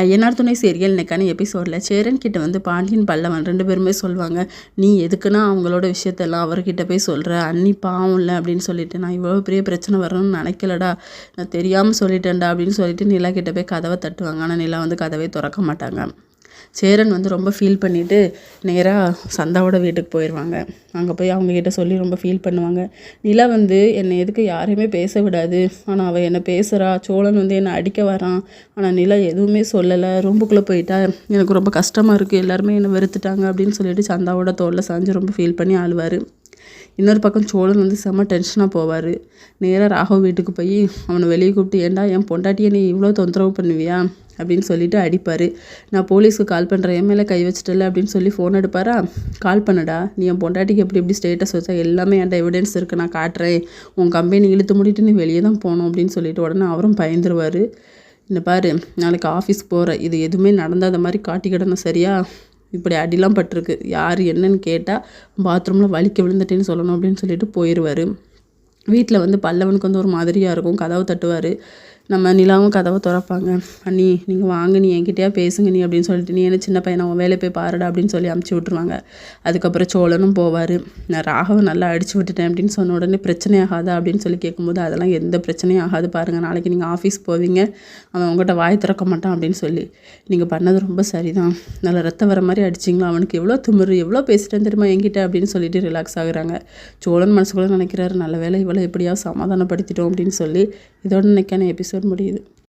ஐயனார் துணை சீரியல் இன்னைக்கான எபிசோடில் சேரன் கிட்ட வந்து பாண்டியன் பல்லவன் 2 பேருமே சொல்லுவாங்க, நீ எதுக்குன்னா அவங்களோட விஷயத்தெல்லாம் அவர்கிட்ட போய் சொல்கிற, அண்ணி பாவம் இல்லை அப்படின்னு சொல்லிட்டு, நான் இவ்வளோ பெரிய பிரச்சனை வரணும்னு நினைக்கலடா, நான் தெரியாமல் சொல்லிட்டேன்டா அப்படின்னு சொல்லிட்டு நிலா கிட்ட போய் கதவை தட்டுவாங்க. ஆனால் நிலா வந்து கதவை திறக்க மாட்டாங்க. சேரன் வந்து ரொம்ப ஃபீல் பண்ணிவிட்டு நேராக சந்தாவோட வீட்டுக்கு போயிடுவாங்க. அங்கே போய் அவங்கக்கிட்ட சொல்லி ரொம்ப ஃபீல் பண்ணுவாங்க. நிலா வந்து என்னை எதுக்கு யாரையுமே பேச விடாது, ஆனால் அவள் என்னை பேசுகிறா, சோழன் வந்து என்னை அடிக்க வரான், ஆனால் நிலா எதுவுமே சொல்லலை, ரூம்புக்குள்ளே போயிட்டா, எனக்கு ரொம்ப கஷ்டமாக இருக்குது, எல்லாருமே என்னை வெறுத்துட்டாங்க அப்படின்னு சொல்லிட்டு சந்தாவோட தோளில் சாஞ்சு ரொம்ப ஃபீல் பண்ணி ஆளுவார். இன்னொரு பக்கம் சோழன் வந்து செம்ம டென்ஷனாக போவார். நேராக ராகவ் வீட்டுக்கு போய் அவனை வெளியே கூப்பிட்டு, ஏன்டா என் பொண்டாட்டியை நீ இவ்வளோ தொந்தரவு பண்ணுவியா அப்படின்னு சொல்லிட்டு அடிப்பார். நான் போலீஸ்க்கு கால் பண்ணுறேன், என் மேலே கை வச்சிட்டல அப்படின்னு சொல்லி ஃபோன் எடுப்பாரா, கால் பண்ணடா, நீ என் பொண்டாட்டிக்கு எப்படி ஸ்டேட்டஸ் வச்சா எல்லாமே என்கிட்ட எவிடன்ஸ் இருக்குது, நான் காட்டுறேன், உன் கம்பெனி இழுத்து மூடிட்டு நீ வெளியே தான் போகணும் அப்படின்னு சொல்லிட்டு உடனே அவரும் பயந்துருவார். இந்த பாரு, நாளைக்கு ஆஃபீஸ் போகிறேன், இது எதுவுமே நடந்தாத மாதிரி காட்டிக்கிடணும் சரியா, இப்படி அடிலாம் பட்டிருக்கு, யார் என்னன்னு கேட்டால் பாத்ரூமில் வலிக்க விழுந்துட்டேன்னு சொல்லணும் அப்படின்னு சொல்லிட்டு போயிடுவார். வீட்டில் வந்து பல்லவனுக்கு வந்து ஒரு மாதிரியாக இருக்கும். கதவை தட்டுவார். நம்ம நிலாவும் கதவை திறப்பாங்க. அண்ணி நீங்கள் வாங்க, நீ என்கிட்டயா பேசுங்க நீ அப்படின்னு சொல்லிட்டு, நீ என்ன சின்ன பையனை உன் வேலையை போய் பாருடா அப்படின்னு சொல்லி அமுச்சு விட்ருவாங்க. அதுக்கப்புறம் சோழனும் போவார். நான் ராகவை நல்லா அடிச்சு விட்டுட்டேன் அப்படின்னு சொன்ன உடனே பிரச்சனை ஆகாதா அப்படின்னு சொல்லி கேட்கும்போது, அதெல்லாம் எந்த பிரச்சனையும் ஆகாது பாருங்கள், நாளைக்கு நீங்கள் ஆஃபீஸ் போவீங்க, அவன் உங்கள்கிட்ட வாய் திறக்க மாட்டான் அப்படின்னு சொல்லி, நீங்கள் பண்ணது ரொம்ப சரிதான், நல்லா ரத்தம் வர மாதிரி அடிச்சிங்களா, அவனுக்கு எவ்வளோ திமிரு, எவ்வளோ பேசிட்டேன் தெரியுமா என்கிட்ட அப்படின்னு சொல்லிட்டு ரிலாக்ஸ் ஆகுறாங்க. சோழன் மனசுக்குள்ளே நினைக்கிறாரு, நல்ல வேலை இவ்வளோ எப்படியாவது சமாதானப்படுத்திட்டோம் அப்படின்னு சொல்லி. இதோட இன்னைக்கான எபிசோட் முடியுது.